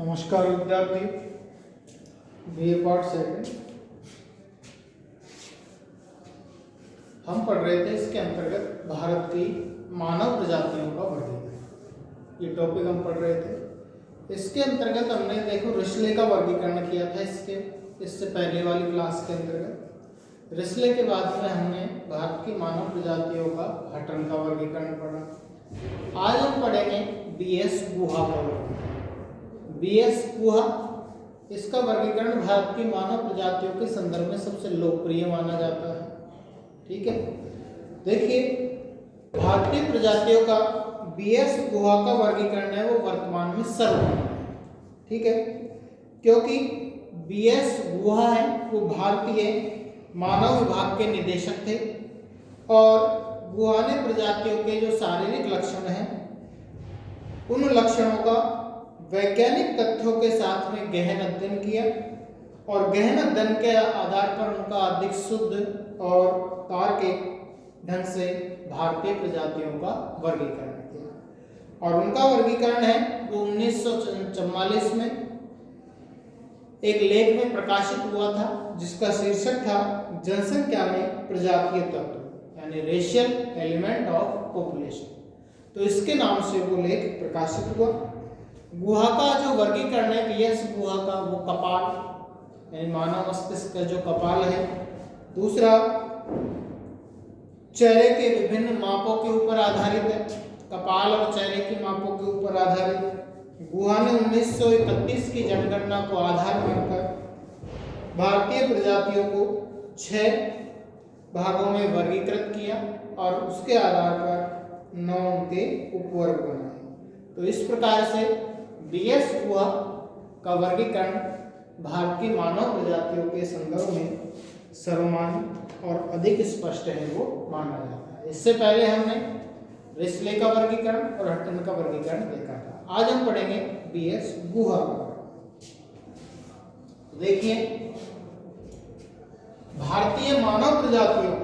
नमस्कार विद्यार्थी। BA part second हम पढ़ रहे थे। इसके अंतर्गत भारत की मानव प्रजातियों का वर्गीकरण, ये टॉपिक हम पढ़ रहे थे। इसके अंतर्गत हमने देखो रिस्ले का वर्गीकरण किया था। इससे पहले वाली क्लास के अंतर्गत रिस्ले के बाद में हमने भारत की मानव प्रजातियों का हटन का वर्गीकरण पढ़ा। आज हम पढ़ेंगे बीएस गुहा का वर्गीकरण। बीएस गुहा, इसका वर्गीकरण भारत की मानव प्रजातियों के संदर्भ में सबसे लोकप्रिय माना जाता है। ठीक है, देखिए भारतीय प्रजातियों का बीएस गुहा का वर्गीकरण है वो वर्तमान में सर्वमान्य है। ठीक है, क्योंकि बीएस गुहा है वो भारतीय मानव विभाग के निदेशक थे और गुहा ने प्रजातियों के जो शारीरिक लक्षण हैं उन लक्षणों का वैज्ञानिक तथ्यों के साथ में गहन अध्ययन किया और गहन अध्ययन के आधार पर उनका अधिक शुद्ध और तार्किक ढंग से भारतीय प्रजातियों का वर्गीकरण किया। और उनका वर्गीकरण है वो 1944 में एक लेख में प्रकाशित हुआ था जिसका शीर्षक था जनसंख्या में प्रजातीय तत्व, यानी रेशियल एलिमेंट ऑफ पॉपुलेशन। तो इसके नाम से वो लेख प्रकाशित हुआ। गुहा का जो वर्गीकरण है बीएस गुहा का, वो कपाल यानी मानव मस्तिष्क का जो कपाल है, दूसरा चेहरे के विभिन्न मापों के ऊपर आधारित है, कपाल और चेहरे के मापों के ऊपर आधारित। गुहा ने 1931 की जनगणना को आधार मानकर भारतीय प्रजातियों को 6 भागों में वर्गीकृत किया और उसके आधार पर 9 उनके उपवर्ग बनाए। तो इस प्रकार से बीएस गुहा का वर्गीकरण भारतीय मानव प्रजातियों के संदर्भ में सर्वमान्य और अधिक स्पष्ट है वो माना जाता है। इससे पहले हमने रिस्ले का वर्गीकरण और हटन का वर्गीकरण देखा था। आज हम पढ़ेंगे बीएस गुहा का। देखिए भारतीय मानव प्रजातियों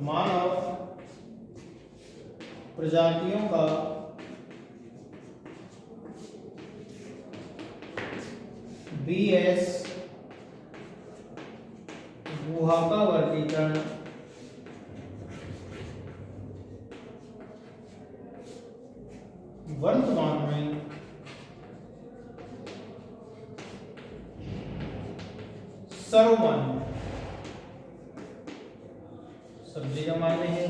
मानव प्रजातियों का बीएस गुहा का वर्गीकरण वर्तमान में सर्वमान्य, सब जगह मान्य है।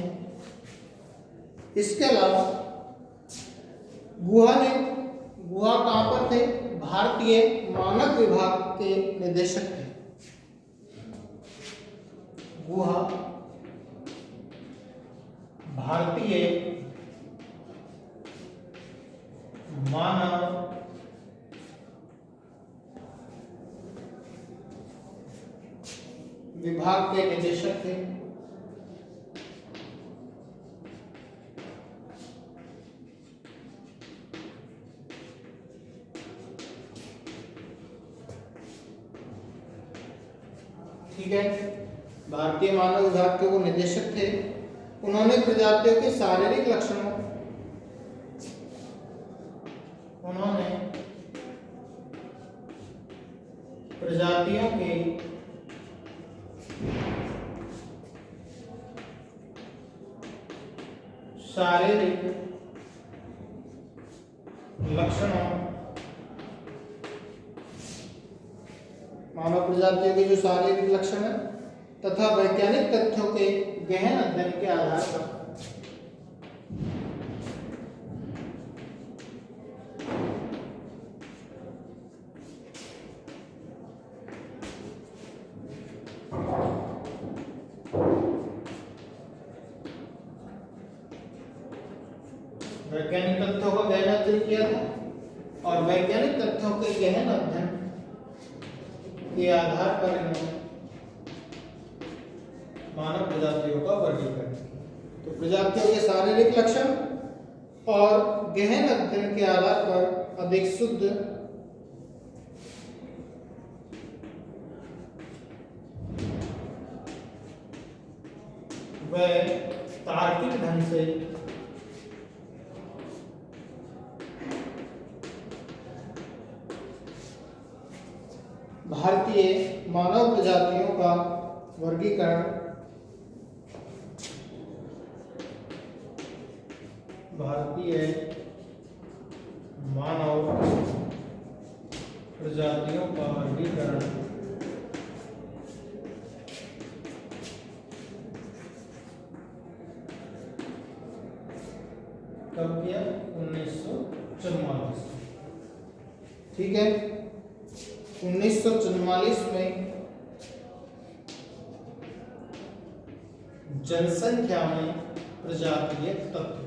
इसके अलावा गुहा कहां पर थे? भारतीय मानव विभाग के निदेशक थे। गुहा भारतीय मानव विभाग के निदेशक थे। ठीक है, भारतीय मानव विभाग के वो निदेशक थे। उन्होंने प्रजातियों के शारीरिक लक्षणों प्रजातियों के शारीरिक लक्षणों, मानव प्रजातियों के जो शारीरिक लक्षण है तथा वैज्ञानिक तथ्यों के गहन अध्ययन के आधार पर वैज्ञानिक तथ्यों का गहन अध्ययन किया था और वैज्ञानिक तथ्यों के गहन अध्ययन के आधार पर इन्होंने मानव प्रजातियों का वर्गीकरण किया। तो प्रजातियों के शारीरिक लक्षण और गहन अध्ययन के आधार पर अधिक शुद्ध व तार्किक ढंग से भारतीय मानव प्रजातियों का वर्गीकरण भारतीय मानव प्रजातियों का वर्गीकरण कब किया? 1944। ठीक है, 1944 में जनसंख्या में प्रजातीय तत्व।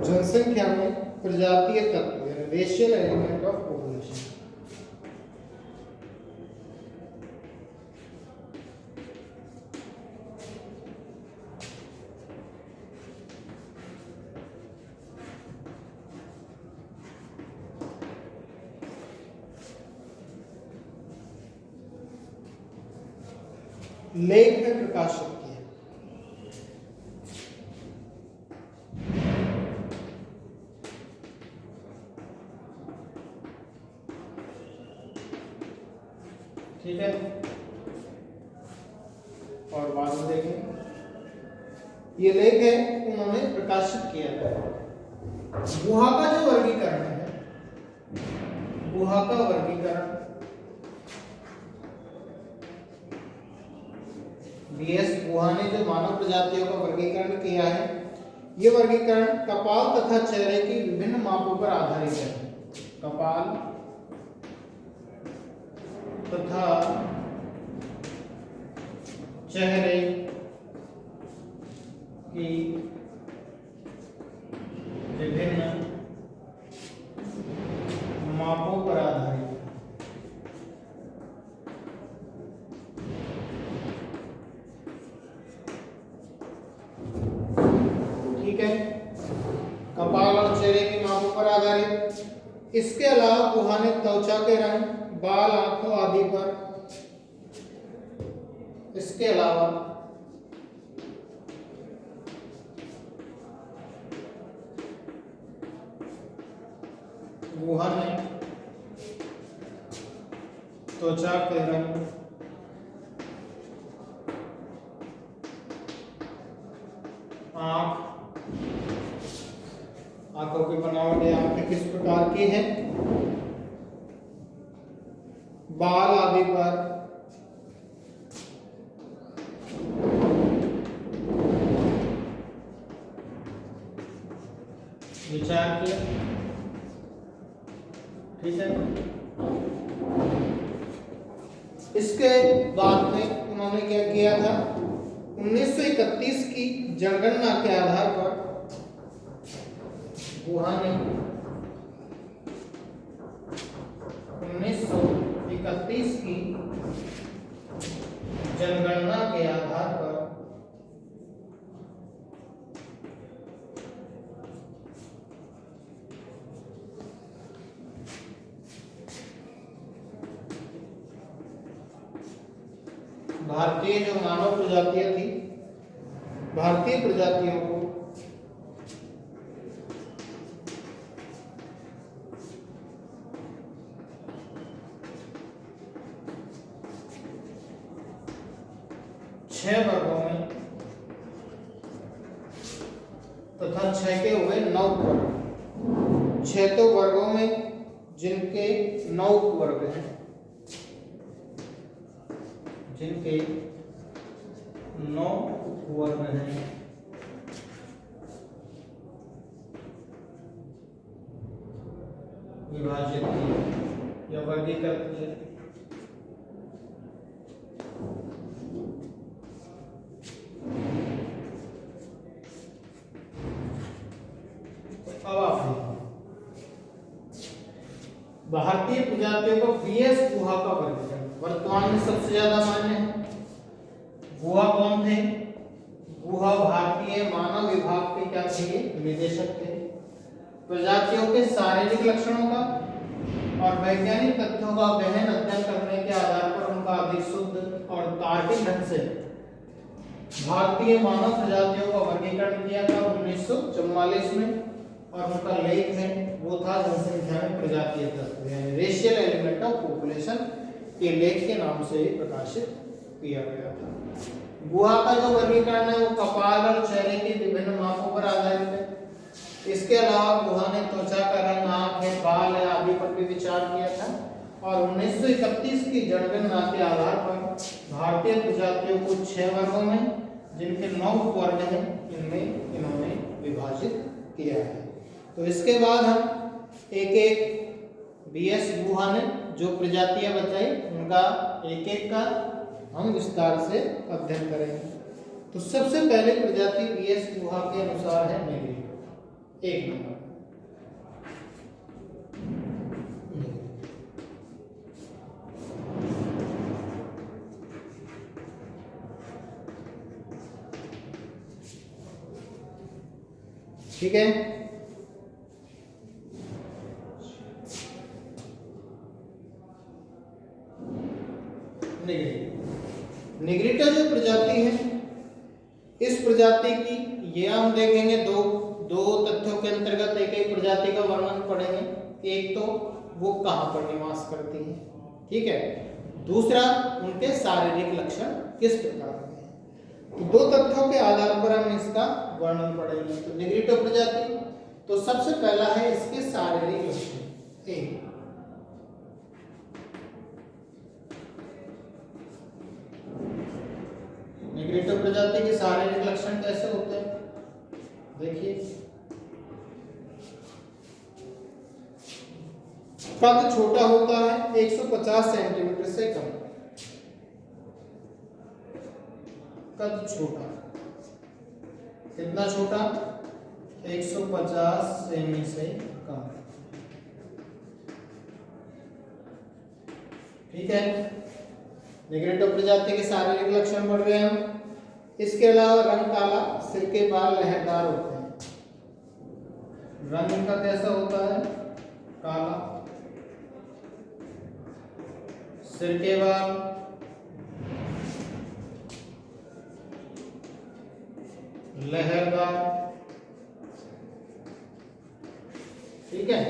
जनसंख्या में प्रजातीय तत्व रेशियल एलिमेंट ऑफ पॉपुलेशन। लेख में प्रकाशित किया। ठीक है, और बाद में देखेंगे। ये लेख है, उन्होंने प्रकाशित किया है। गुहा का जो वर्गीकरण है, गुहा का वर्गीकरण बीएस गुहा ने जो मानव प्रजातियों का वर्गीकरण किया है, ये वर्गीकरण कपाल तथा चेहरे की विभिन्न मापों पर आधारित है। कपाल तथा चेहरे की विभिन्न मापों पर आधारित है। ठीक है, कपाल और चेहरे की मापों पर आधारित। इसके अलावा गुहा ने त्वचा के रंग, बाल, आंखों आदि पर, इसके अलावा गुहा ने त्वचा के रंग, आंखों की बनावट, आंखें किस प्रकार की है, बाल आदि पर विचार किया। ठीक है, इसके बाद में उन्होंने क्या किया था? 1931 की जनगणना के आधार पर गुहा ने 1931 की जनगणना के आधार पर भारतीय जो मानव प्रजातियां थी, भारतीय प्रजातियों को छह वर्गों में तथा छह के हुए 9 वर्ग। 6 तो वर्गों में जिनके 9 वर्ग हैं, जिनके 9 वर्ग हैं, विभाजित किए या वर्गीकृत किए। भारतीय प्रजातियों को बीएस गुहा का वर्गीकरण वर्तमान में सबसे ज्यादा मान्य है। गुहा कौन थे? गुहा भारतीय मानव विभाग के क्या थे, निदेशक थे। प्रजातियों के शारीरिक लक्षणों का और वैज्ञानिक तथ्यों का गहन अध्ययन करने के आधार पर उनका अधिक शुद्ध और तार्किक ढंग से भारतीय मानव प्रजातियों का वर्गीकरण किया था 1944 में। और उनका लेख है वो था जनसंख्या में प्रजातीय तत्व यानी रेशियल एलिमेंट ऑफ पॉपुलेशन के लेख के नाम से प्रकाशित किया गया था। गुहा का जो वर्गीकरण है वो कपाल और चेहरे की विभिन्न मापों पर आधारित है। इसके अलावा गुहा ने त्वचा का रंग, आंख है, बाल है आदि पर भी विचार किया था। और 1931 की जनगणना के आधार पर भारतीय प्रजातियों को 6 वर्गों में, जिनके 9 वर्ग हैं, इनमें इन्होंने विभाजित किया है। तो इसके बाद हम एक एक बीएस गुहा ने जो प्रजातियां बताई उनका एक एक का हम विस्तार से अध्ययन करेंगे। तो सबसे पहले प्रजाति बीएस गुहा के अनुसार है नेग्रिटो, 1 नंबर। ठीक है, निग्रिटा जो प्रजाति है, इस प्रजाति की ये हम देखेंगे दो तथ्यों के अंतर्गत एक एक प्रजाति का वर्णन पढ़ेंगे। एक तो वो कहाँ पर निवास करती है, ठीक है, दूसरा उनके शारीरिक लक्षण किस प्रकार के हैं। तो 2 तथ्यों के आधार पर हम इसका वर्णन पढ़ेंगे। तो निग्रिटो प्रजाति, तो सबसे पहला है इसके शारीरिक लक्षण। एक, निग्रिटो प्रजाति के शारीरिक लक्षण कैसे होते हैं, देखिए। कद छोटा होता है 150 सेंटीमीटर से कम, कद छोटा, कितना छोटा, 150 सेमी से कम, ठीक है। निग्रिटो प्रजाति के शारीरिक लक्षण पढ़ रहे हैं हम। इसके अलावा रंग काला, सिर के बाल लहरदार होते हैं। रंग इनका कैसा होता है, काला, सिर के बाल लहरदार, ठीक है।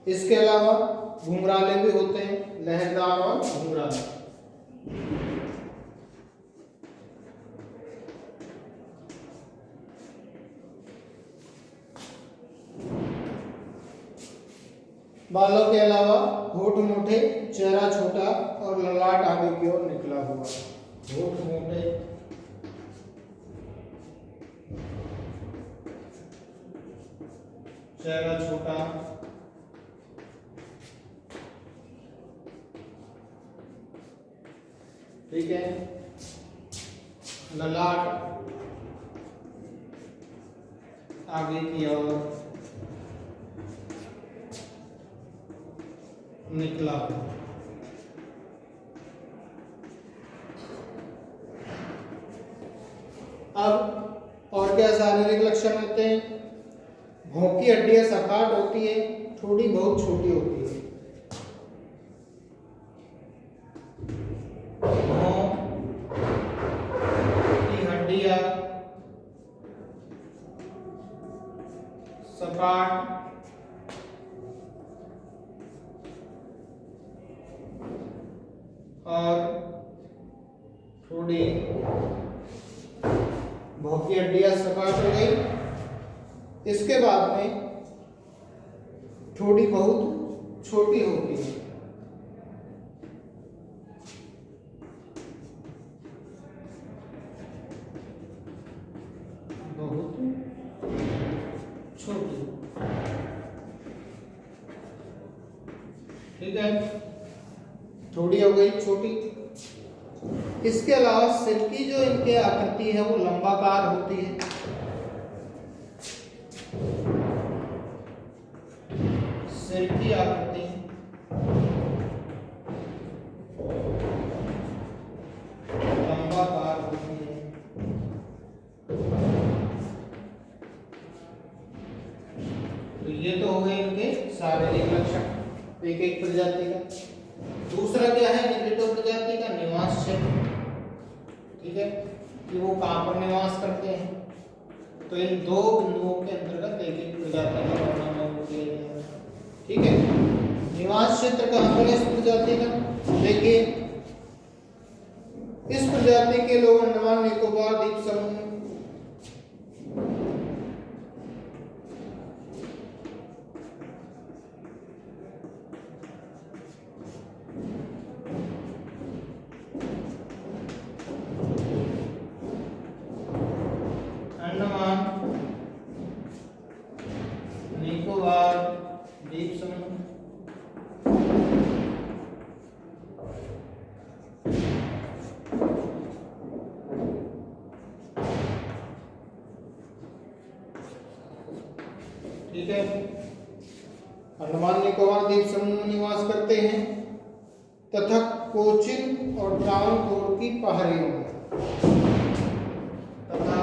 इसके अलावा घुंघराले भी होते हैं, लहरदार और घुंघराले। बालों के अलावा होठ मोटे, चेहरा छोटा और ललाट आगे की ओर निकला हुआ। होठ मोटे, चेहरा छोटा, ठीक है, ललाट आगे की ओर निकला हुआ। अब और क्या शारीरिक लक्षण होते हैं, भौं की हड्डियां सपाट होती है, थोड़ी बहुत छोटी होती है। भौं की हड्डियां सपाट और थोड़ी, भौं की हड्डियां सपाट हो गई। इसके बाद में थोड़ी बहुत छोटी होती है। बहुत छोटी, ठीक है, थोड़ी हो गई छोटी। इसके अलावा सिर की जो इनके आकृति है वो लंबाकार होती है। सिर की आकृति लंबाकार होती है। शारीरिक लक्षण एक एक प्रजाति का। दूसरा क्या है निग्रिडो प्रजाति का निवास क्षेत्र, ठीक है, कि वो कहाँ पर निवास करते हैं। तो इन दो बिंदुओं के अंतर्गत एक एक प्रजाति का वर्णन किया गया है, ठीक है। निवास क्षेत्र कहाँ पर है इस प्रजाति का, देखिए इस प्रजाति के लोग अंडमान निकोबार द्वीप समूह निकोबार द्वीप समूह ठीक है, अंडमान निकोबार द्वीप समूह में निवास करते हैं तथा कोचीन और ट्रावनकोर की पहाड़ियों में तथा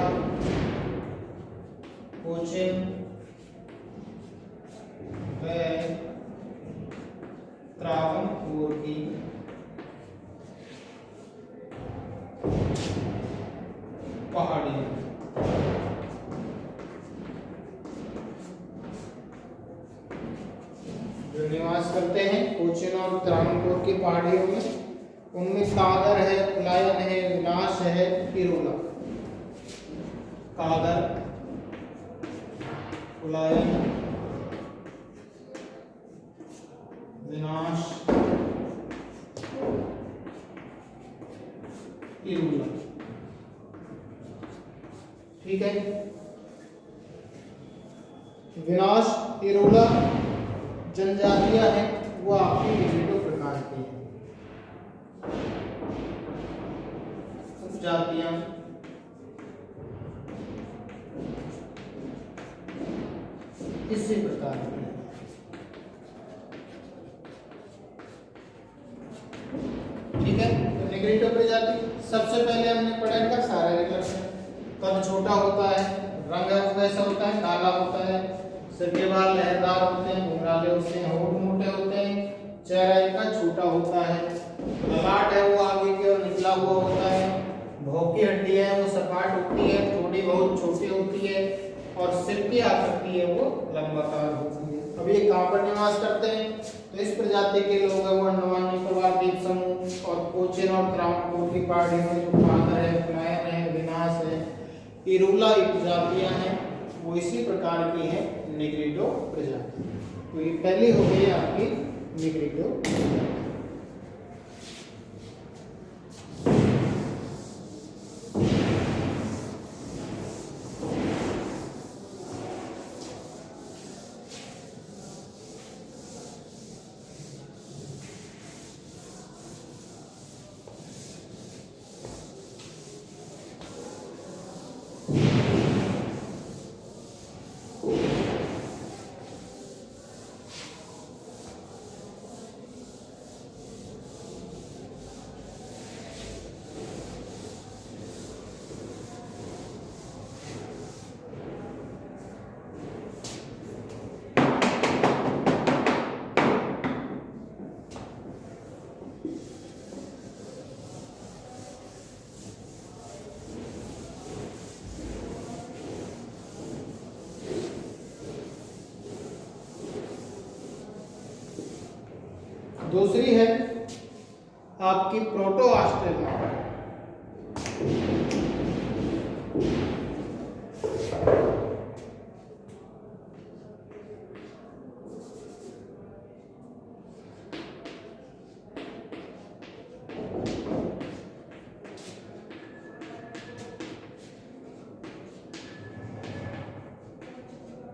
कोचीन व ट्रावनकोर की पहाड़ियों जो निवास करते हैं कोचीन और ट्रावनकोर की पहाड़ियों में, उनमें कादर है, पलायन है, विनाश है, इरोला। कादर, पलायन, विनाश, इरोला, ठीक है। विनाश, इरोला जनजातियां हैं वो आपकी निग्रिडो प्रकार की हैं। उपजातियां इसी प्रकार की हैं, ठीक है। तो निग्रिडो प्रजाति सबसे पहले हमने पढ़ा इनका शारीरिक लक्षण, कद छोटा होता है, रंग वैसा होता है, काला होता है, सिर के बाल लहरदार होते हैं, घुंघराले होते हैं, होंठ मोटे होते हैं, चेहरा इनका छोटा होता है, ललाट है वो आगे की ओर निकला हुआ होता है, भौं की हड्डी है वो सपाट होती है, थोड़ी बहुत छोटी होती है और सिर की आकृति है वो लंबाकार होती है। अब ये कहाँ पर निवास करते हैं, तो इस प्रजाति के लोग हैं वो अंडमान निकोबार द्वीप समूह और कोचीन और ट्रावनकोर की पहाड़ियों में जो कादर है, पलायन है, विनाश है, इरोला प्रजातियां हैं वो इसी प्रकार की है निग्रिडो प्रजाति। तो ये पहली हो गई आपकी निग्रिडो प्रजाति। दूसरी है आपकी proto Australia.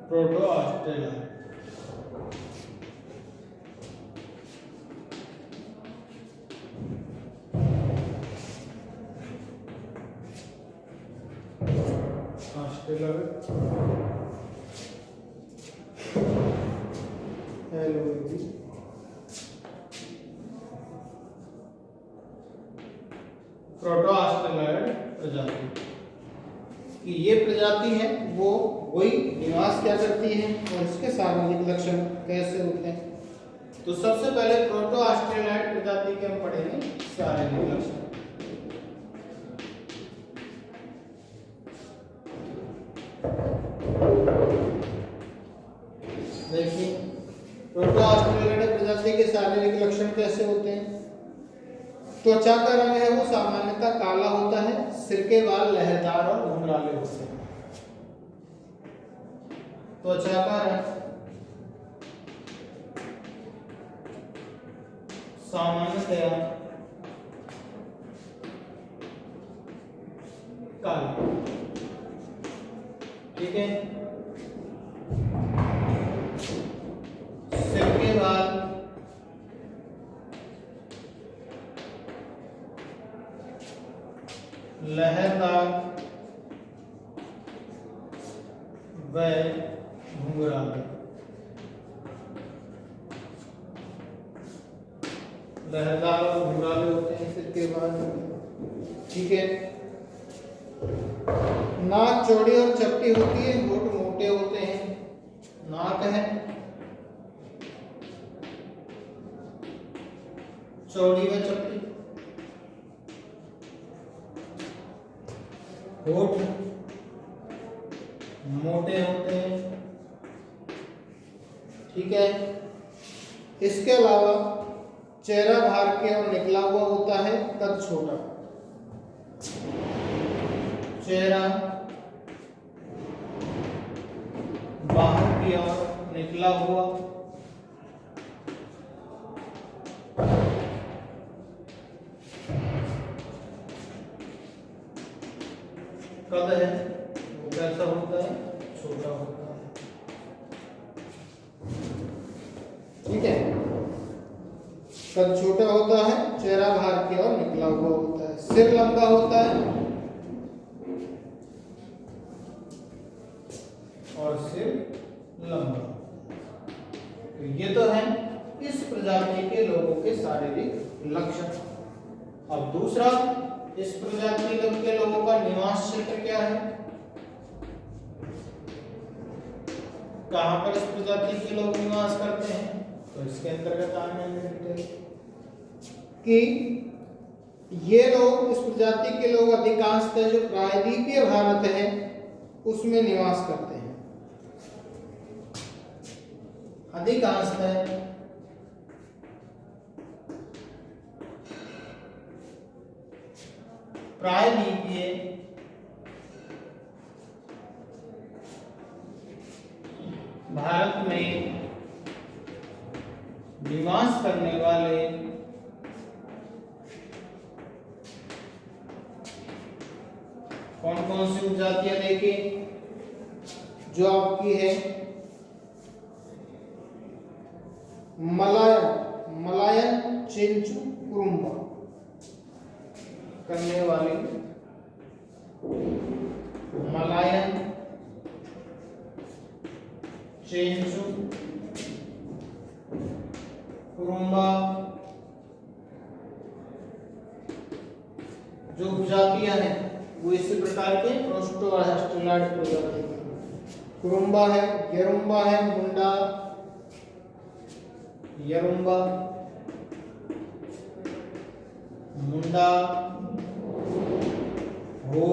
Proto Australia proto Australoid प्रजाति की ये प्रजाति है वो कोई निवास क्या करती है और इसके सामाजिक लक्षण कैसे होते हैं। तो सबसे पहले प्रोटो ऑस्ट्रेलाइड प्रजाति के हम पढ़ेंगे शारीरिक लक्षण। देखिए प्रोटो ऑस्ट्रेलाइड प्रजाति के शारीरिक लक्षण कैसे होते हैं। त्वचा का रंग है वो सामान्यतः काला होता है, सिर के बाल लहरदार और घुंघराले होते हैं। त्वचा का रंग सामान्यतया काला, ठीक है। सिर के बाल लहरदार व घुंघराले, लहरदार और घुंघराले होते हैं सिर के बाल, ठीक है। नाक चौड़ी और चपटी होती है, होंठ मोटे होते हैं। नाक है चौड़ी व चपटी, होठ मोटे होते हैं, ठीक है। इसके अलावा चेहरा बाहर की ओर निकला हुआ होता है, कद छोटा, चेहरा बाहर की ओर निकला हुआ, कद है वो कैसा होता है, छोटा होता है, ठीक है। कद छोटा होता है, चेहरा बाहर की ओर निकला हुआ होता है, सिर लंबा होता है और सिर लंबा। तो ये तो है इस प्रजाति के लोगों के शारीरिक लक्षण। अब दूसरा, इस प्रजाति के लोगों का निवास क्षेत्र क्या है, कहां पर इस प्रजाति के लोग निवास करते हैं। तो इसके अंतर्गत आने कि ये लोग, इस प्रजाति के लोग अधिकांशतः जो प्रायद्वीपीय भारत है उसमें निवास करते हैं। अधिकांशतः प्रायद्वीपीय भारत में निवास करने वाले कौन कौन सी उपजातियां देखिए, जो आपकी है मलायन चेंचू कुरुम्बा करने वाली, मलायन चेंचू कुरुम्बा जो उपजातियां हैं वो इसी प्रकार के प्रोटो ऑस्ट्रेलाइड प्रजाति की। कुरुम्बा है, यरुम्बा है, मुंडा यरुम्बा, मुंडा, हो,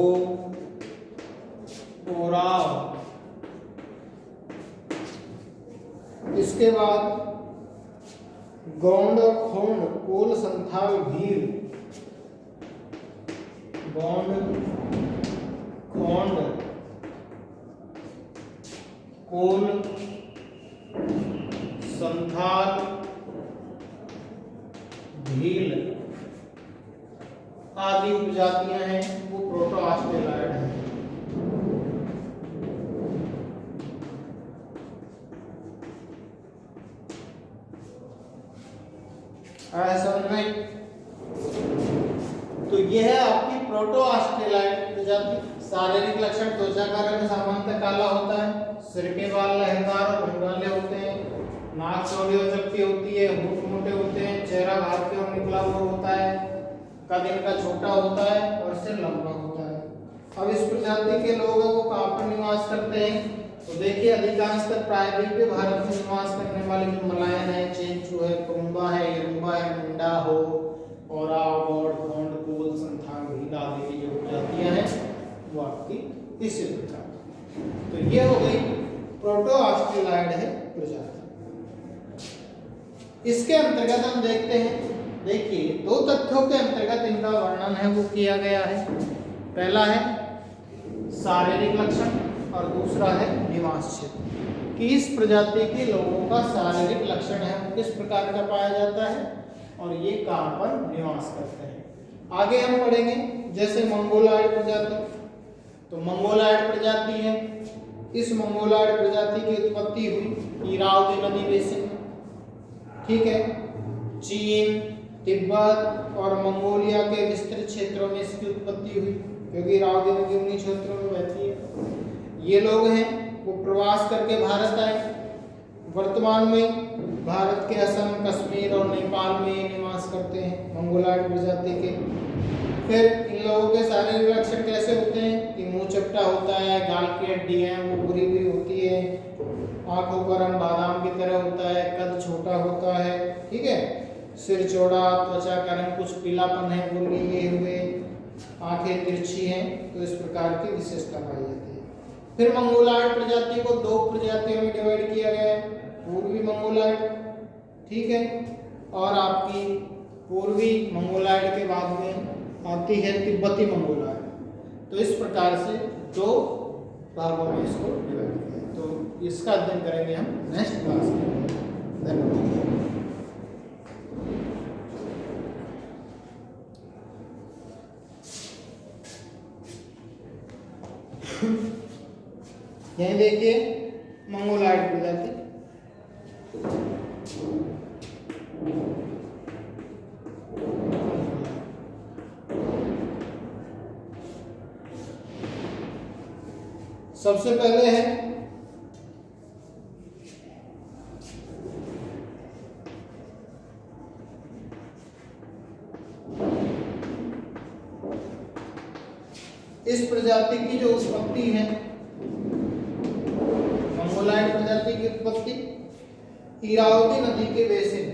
ओराव। इसके बाद गोंड और खोंड, कोल, संथाल, भील, गोंड, खोंड, कोल, संथाल, भील आदि उपजातियां हैं वो प्रोटो ऑस्ट्रेलाइड हैं। समझ में? तो यह है आपकी प्रोटो ऑस्ट्रेलाइड प्रजाति। शारीरिक लक्षण, त्वचा का रंग सामान्यतः काला होता है, सिर के बाल लहरदार और घुंघराले होते हैं, नाक चौड़ी और चपटी होती है, होंठ मोटे होते हैं, चेहरा बाहर की ओर निकला हुआ होता है, कद इनका छोटा होता है और सिर लंबा होता है। अब इस प्रजाति के लोग वो कहाँ पर निवास करते हैं, तो देखिए अधिकांशतः प्रायद्वीपीय भारत में निवास करने वाले जो मलायन है, चेंचू है, कुरुम्बा है, यरुम्बा है, मुंडा हो, ओराव, गौड़, गोंड, कोल, संथाल, भील आदि की जो प्रजातियां हैं वो आपकी इसी प्रकार। तो ये हो गई प्रोटो ऑस्ट्रेलॉइड है प्रजाति। इसके अंतर्गत हम देखते हैं, देखिए दो तथ्यों के अंतर्गत इनका वर्णन है वो किया गया है। पहला है शारीरिक लक्षण और दूसरा है निवास क्षेत्र, कि इस प्रजाति के लोगों का शारीरिक लक्षण है वो किस प्रकार का पाया जाता है और ये कहाँ पर निवास करते हैं। आगे हम पढ़ेंगे जैसे मंगोलॉइड प्रजाति। तो मंगोलॉइड प्रजाति है, इस मंगोलॉइड प्रजाति की उत्पत्ति हुई इरावदी नदी बेसिन में, ठीक है। चीन, तिब्बत और मंगोलिया के विस्तृत क्षेत्रों में इसकी उत्पत्ति हुई, क्योंकि इरावदी नदी उन्हीं क्षेत्रों में बहती है। ये लोग हैं वो प्रवास करके भारत आए। वर्तमान में भारत के असम, कश्मीर और नेपाल में ये निवास करते हैं मंगोलॉइड प्रजाति के। फिर इन लोगों के शारीरिक लक्षण कैसे होते हैं कि मुंह चपटा होता है, गाल की हड्डियां वो बुरी हुई होती है, आंखों का रंग बादाम की तरह होता है, कद छोटा होता है, ठीक है, सिर चौड़ा, त्वचा का रंग कुछ पीलापन है वो लिए हुए, आंखें तिरछी हैं, तो इस प्रकार की विशेषता पाई जाती है। फिर मंगोलॉइड प्रजाति को दो प्रजातियों में डिवाइड किया गया है, पूर्वी मंगोलॉइड, ठीक है, और आपकी पूर्वी मंगोलॉइड के बाद में आती है तिब्बती मंगोलॉइड। तो इस प्रकार से दो भागों में इसको डिवाइड किया है। तो इसका अध्ययन करेंगे हम नेक्स्ट क्लास में। धन्यवाद। यहीं देखिए मंगोलॉइड प्रजाति, सबसे पहले है इस प्रजाति की जो उत्पत्ति है, मंगोलॉइड प्रजाति की उत्पत्ति इरावदी नदी के बेसिन,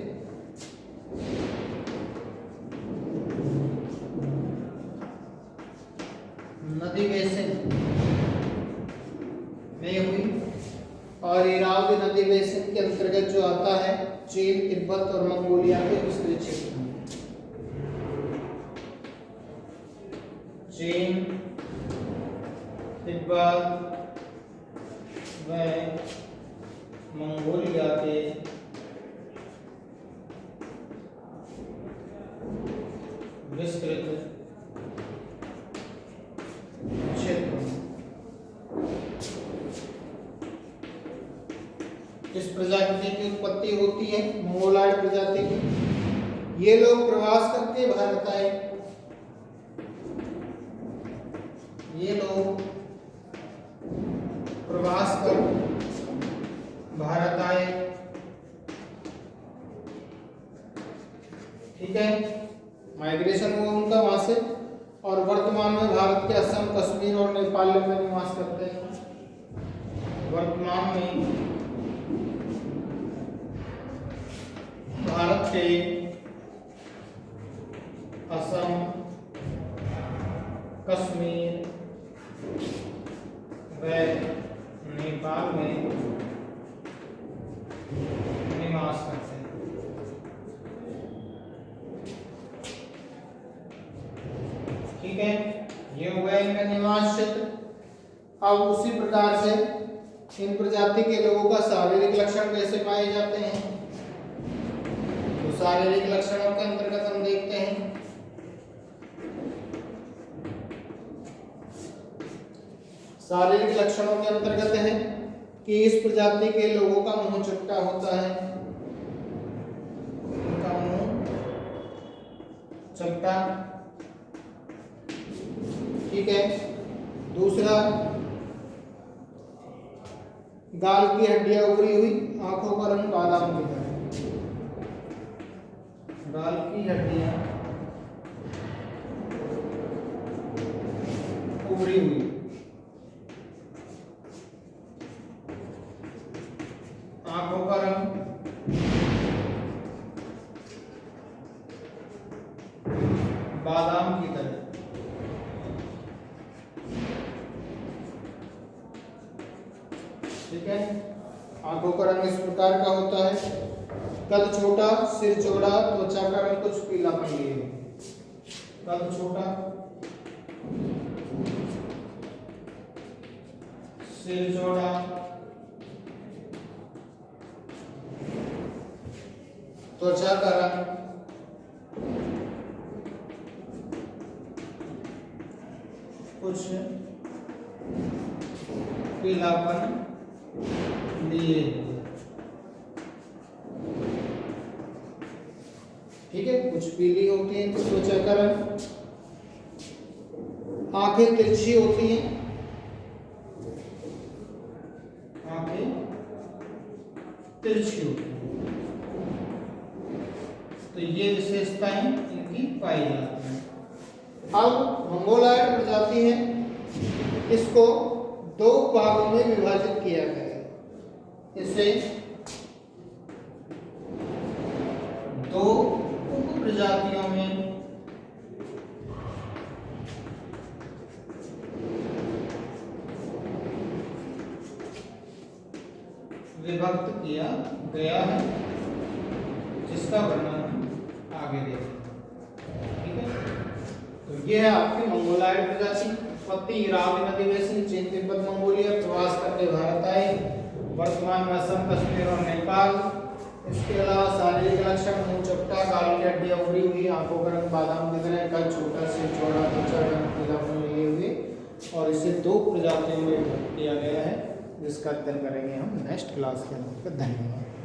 नदी बेसिन में हुई, और इरावदी नदी बेसिन के अंतर्गत जो आता है चीन, तिब्बत और मंगोलिया के विस्तृत क्षेत्र में। चीन, तिब्बत व मंगोलिया के विस्तृत क्षेत्र। इस प्रजाति की उत्पत्ति होती है मंगोलॉइड प्रजाति की। ये लोग प्रवास करके भारत आए, ये लोग प्रवास कर भारत आए, ठीक है, माइग्रेशन हुआ उनका वहां से, और वर्तमान में भारत के असम, कश्मीर और नेपाल में निवास करते हैं। वर्तमान में भारत के असम, कश्मीर व नेपाल में निवास करते हैं। ठीक है, ये हो गया इनका निवास क्षेत्र। अब उसी प्रकार से इन प्रजाति के लोगों का शारीरिक लक्षण कैसे पाए जाते हैं, तो शारीरिक लक्षणों के अंतर्गत हम देखते हैं शारीरिक लक्षणों के अंतर्गत है कि इस प्रजाति के लोगों का मुंह चपटा होता है, उनका मुंह चपटा, ठीक है। दूसरा, गाल की हड्डियां उभरी हुई, आंखों का रंग बादाम की तरह, गाल की हड्डियां उभरी हुई, बादाम की तरह। ठीक है, आंखों का रंग इस प्रकार का होता है, कद छोटा, सिर चौड़ा, त्वचा का रंग कुछ पीलापन लिए। कद छोटा, सिर चौड़ा, त्वचा का रंग कुछ पीलापन लिए। ठीक है, कुछ पीली होती है त्वचा का रंग, आंखें तिरछी होती हैं, आंखें तिरछी होती हैं। तो ये विशेषताएं इनकी पाई जाती हैं। अब मंगोलायड प्रजाति है, इसको दो भागों में विभाजित किया गया है। इसे दो उप प्रजातियों में विभक्त किया गया है, जिसका वर्णन हम आगे देखेंगे। ठीक है, तो ये है आपकी मंगोलायड प्रजाति। उत्पत्ति इरावली नदी बेसिन, चीन, तिब्बत, मंगोलिया, प्रवास करके भारत आए, वर्तमान में असम, कश्मीर और नेपाल। इसके अलावा शारीरिक लक्षण मुंह चपटा, गाल की हड्डियां उभरी हुई, आंखों का रंग बादाम की तरह, कद छोटा, सिर चौड़ा, त्वचा रंग पीलापन लिए हुए, और इसे दो प्रजातियों में विभक्त किया गया है, जिसका अध्ययन करेंगे हम नेक्स्ट क्लास के अंदर। धन्यवाद।